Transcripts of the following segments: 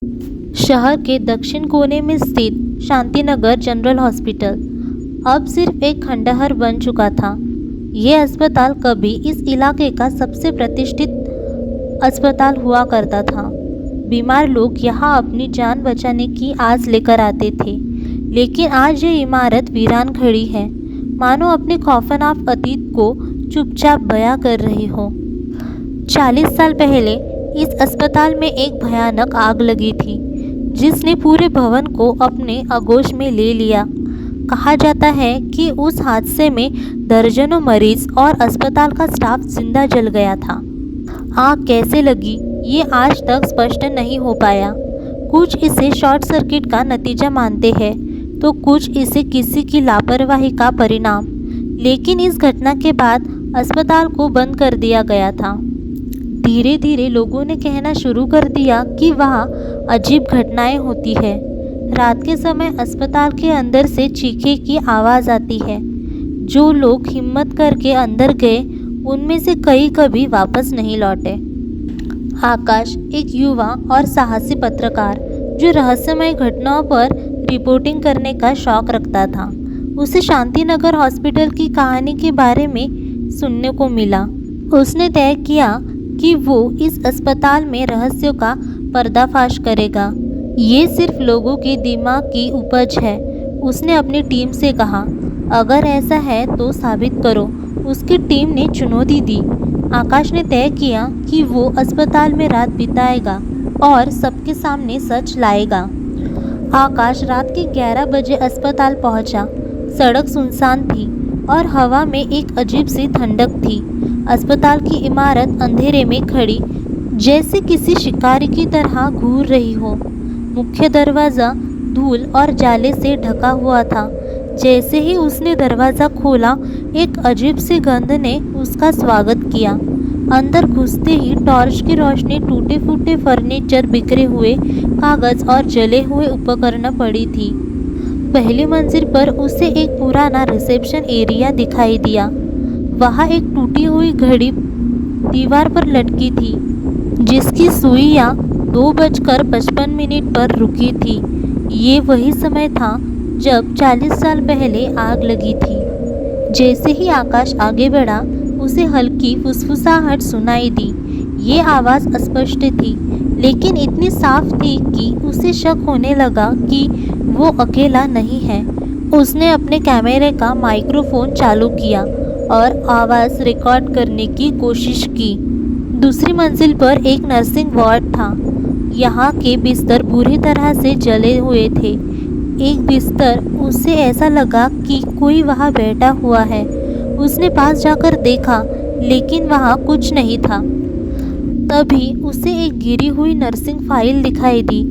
शहर के दक्षिण कोने में स्थित शांतिनगर जनरल हॉस्पिटल अब सिर्फ एक खंडहर बन चुका था। ये अस्पताल कभी इस इलाके का सबसे प्रतिष्ठित अस्पताल हुआ करता था। बीमार लोग यहाँ अपनी जान बचाने की आस लेकर आते थे, लेकिन आज ये इमारत वीरान खड़ी है, मानो अपने खौफनाक अतीत को चुपचाप बयां कर रही हो। 40 साल पहले इस अस्पताल में एक भयानक आग लगी थी, जिसने पूरे भवन को अपने आगोश में ले लिया। कहा जाता है कि उस हादसे में दर्जनों मरीज और अस्पताल का स्टाफ जिंदा जल गया था। आग कैसे लगी ये आज तक स्पष्ट नहीं हो पाया। कुछ इसे शॉर्ट सर्किट का नतीजा मानते हैं, तो कुछ इसे किसी की लापरवाही का परिणाम। लेकिन इस घटना के बाद अस्पताल को बंद कर दिया गया था। धीरे धीरे लोगों ने कहना शुरू कर दिया कि वहाँ अजीब घटनाएं होती है। रात के समय अस्पताल के अंदर से चीखे की आवाज़ आती है। जो लोग हिम्मत करके अंदर गए, उनमें से कई कभी वापस नहीं लौटे। आकाश एक युवा और साहसी पत्रकार, जो रहस्यमय घटनाओं पर रिपोर्टिंग करने का शौक रखता था। उसे शांतिनगर हॉस्पिटल की कहानी के बारे में सुनने को मिला। उसने तय किया कि वो इस अस्पताल में रहस्यों का पर्दाफाश करेगा। ये सिर्फ लोगों के दिमाग की उपज है। उसने अपनी टीम से कहा, अगर ऐसा है तो साबित करो। उसकी टीम ने चुनौती दी। आकाश ने तय किया कि वो अस्पताल में रात बिताएगा और सबके सामने सच लाएगा। आकाश रात के 11 बजे अस्पताल पहुंचा। सड़क सुनसान थी और हवा में एक अजीब सी ठंडक थी। अस्पताल की इमारत अंधेरे में खड़ी, जैसे किसी शिकारी की तरह घूर रही हो। मुख्य दरवाज़ा धूल और जाले से ढका हुआ था। जैसे ही उसने दरवाज़ा खोला, एक अजीब सी गंध ने उसका स्वागत किया। अंदर घुसते ही टॉर्च की रोशनी, टूटे फूटे फर्नीचर, बिखरे हुए कागज़ और जले हुए उपकरण पड़ी थी। पहली मंजिल पर उसे एक पुराना रिसेप्शन एरिया दिखाई दिया। वहाँ एक टूटी हुई घड़ी दीवार पर लटकी थी, जिसकी सुइयाँ 2:55 पर रुकी थी। ये वही समय था जब 40 साल पहले आग लगी थी। जैसे ही आकाश आगे बढ़ा, उसे हल्की फुसफुसाहट सुनाई दी। ये आवाज़ अस्पष्ट थी, लेकिन इतनी साफ थी कि उसे शक होने लगा कि वो अकेला नहीं है। उसने अपने कैमरे का माइक्रोफोन चालू किया और आवाज़ रिकॉर्ड करने की कोशिश की। दूसरी मंजिल पर एक नर्सिंग वार्ड था। यहाँ के बिस्तर बुरी तरह से जले हुए थे। एक बिस्तर, उसे ऐसा लगा कि कोई वहाँ बैठा हुआ है। उसने पास जाकर देखा, लेकिन वहाँ कुछ नहीं था। तभी उसे एक गिरी हुई नर्सिंग फाइल दिखाई दी।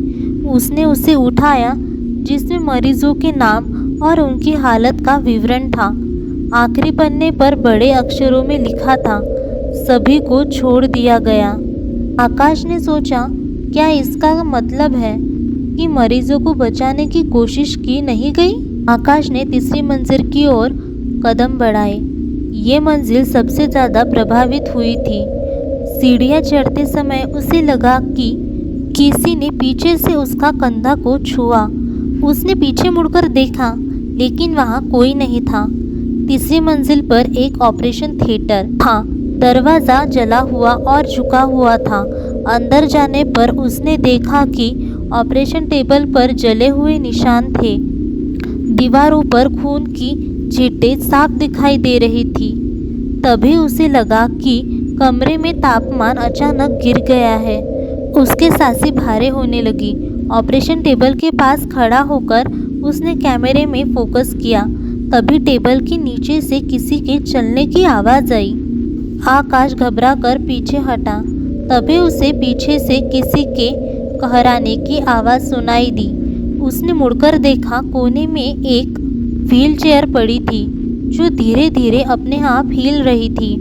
उसने उसे उठाया, जिसमें मरीजों के नाम और उनकी हालत का विवरण था। आखिरी पन्ने पर बड़े अक्षरों में लिखा था, सभी को छोड़ दिया गया। आकाश ने सोचा, क्या इसका मतलब है कि मरीजों को बचाने की कोशिश की नहीं गई? आकाश ने तीसरी मंजिल की ओर कदम बढ़ाए। ये मंजिल सबसे ज़्यादा प्रभावित हुई थी। सीढ़ियाँ चढ़ते समय उसे लगा कि किसी ने पीछे से उसका कंधा को छुआ। उसने पीछे मुड़कर देखा, लेकिन वहाँ कोई नहीं था। तीसरी मंजिल पर एक ऑपरेशन थिएटर था। दरवाज़ा जला हुआ और झुका हुआ था। अंदर जाने पर उसने देखा कि ऑपरेशन टेबल पर जले हुए निशान थे। दीवारों पर खून की छींटें साफ दिखाई दे रही थी। तभी उसे लगा कि कमरे में तापमान अचानक गिर गया है। उसके सांसें भारी होने लगी। ऑपरेशन टेबल के पास खड़ा होकर उसने कैमरे में फोकस किया। तभी टेबल के नीचे से किसी के चलने की आवाज़ आई। आकाश घबराकर पीछे हटा। तभी उसे पीछे से किसी के कहराने की आवाज़ सुनाई दी। उसने मुड़कर देखा, कोने में एक व्हीलचेयर पड़ी थी, जो धीरे धीरे अपने आप हिल रही थी।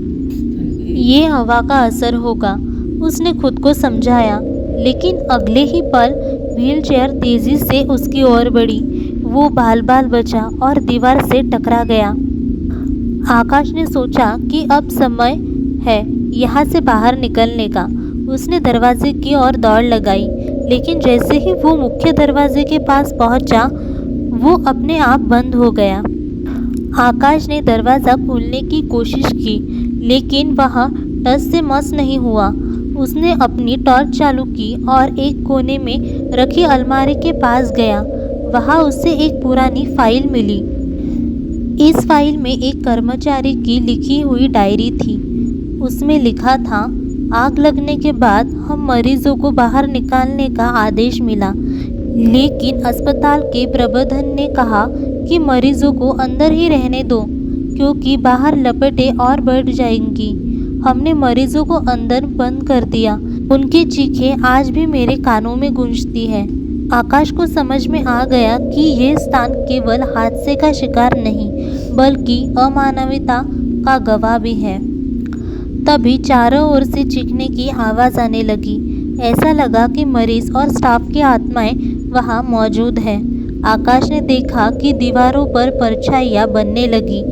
ये हवा का असर होगा, उसने खुद को समझाया। लेकिन अगले ही पल व्हीलचेयर तेज़ी से उसकी ओर बढ़ी। वो बाल बाल बचा और दीवार से टकरा गया। आकाश ने सोचा कि अब समय है यहाँ से बाहर निकलने का। उसने दरवाजे की ओर दौड़ लगाई, लेकिन जैसे ही वो मुख्य दरवाजे के पास पहुंचा, वो अपने आप बंद हो गया। आकाश ने दरवाज़ा खोलने की कोशिश की, लेकिन वह टस से मस नहीं हुआ। उसने अपनी टॉर्च चालू की और एक कोने में रखी अलमारी के पास गया। वहाँ उसे एक पुरानी फाइल मिली। इस फाइल में एक कर्मचारी की लिखी हुई डायरी थी। उसमें लिखा था, आग लगने के बाद हम मरीजों को बाहर निकालने का आदेश मिला, लेकिन अस्पताल के प्रबंधन ने कहा कि मरीजों को अंदर ही रहने दो, क्योंकि बाहर लपटें और बढ़ जाएंगी। हमने मरीजों को अंदर बंद कर दिया। उनकी चीखें आज भी मेरे कानों में गूंजती है। आकाश को समझ में आ गया कि ये स्थान केवल हादसे का शिकार नहीं, बल्कि अमानवीयता का गवाह भी है। तभी चारों ओर से चीखने की आवाज़ आने लगी। ऐसा लगा कि मरीज और स्टाफ की आत्माएं वहां मौजूद हैं। आकाश ने देखा कि दीवारों पर परछाइयां बनने लगी।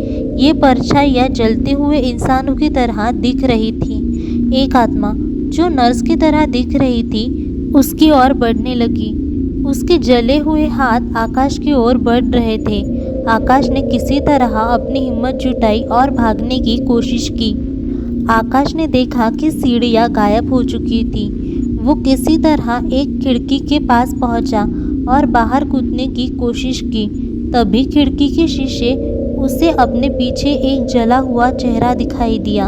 ये परछाइयां जलते हुए इंसानों की तरह दिख रही थी। एक आत्मा जो नर्स की तरह दिख रही थी, उसकी ओर बढ़ने लगी। उसके जले हुए हाथ आकाश की ओर बढ़ रहे थे। आकाश ने किसी तरह अपनी हिम्मत जुटाई और भागने की कोशिश की। आकाश ने देखा कि सीढ़ियां गायब हो चुकी थी। वो किसी तरह एक खिड़की के पास पहुंचा और बाहर कूदने की कोशिश की। तभी खिड़की के शीशे उसे अपने पीछे एक जला हुआ चेहरा दिखाई दिया।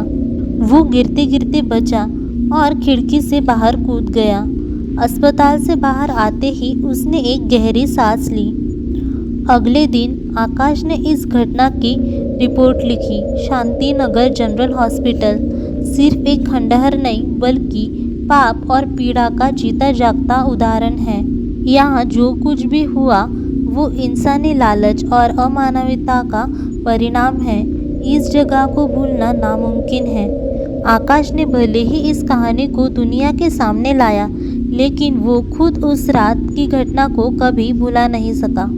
वो गिरते गिरते बचा और खिड़की से बाहर कूद गया। अस्पताल से बाहर आते ही उसने एक गहरी सांस ली। अगले दिन आकाश ने इस घटना की रिपोर्ट लिखी। शांति नगर जनरल हॉस्पिटल सिर्फ एक खंडहर नहीं, बल्कि पाप और पीड़ा का जीता जागता उदाहरण है। यहाँ जो कुछ भी हुआ वो इंसानी लालच और अमानवीयता का परिणाम है। इस जगह को भूलना नामुमकिन है। आकाश ने भले ही इस कहानी को दुनिया के सामने लाया, लेकिन वो खुद उस रात की घटना को कभी भुला नहीं सका।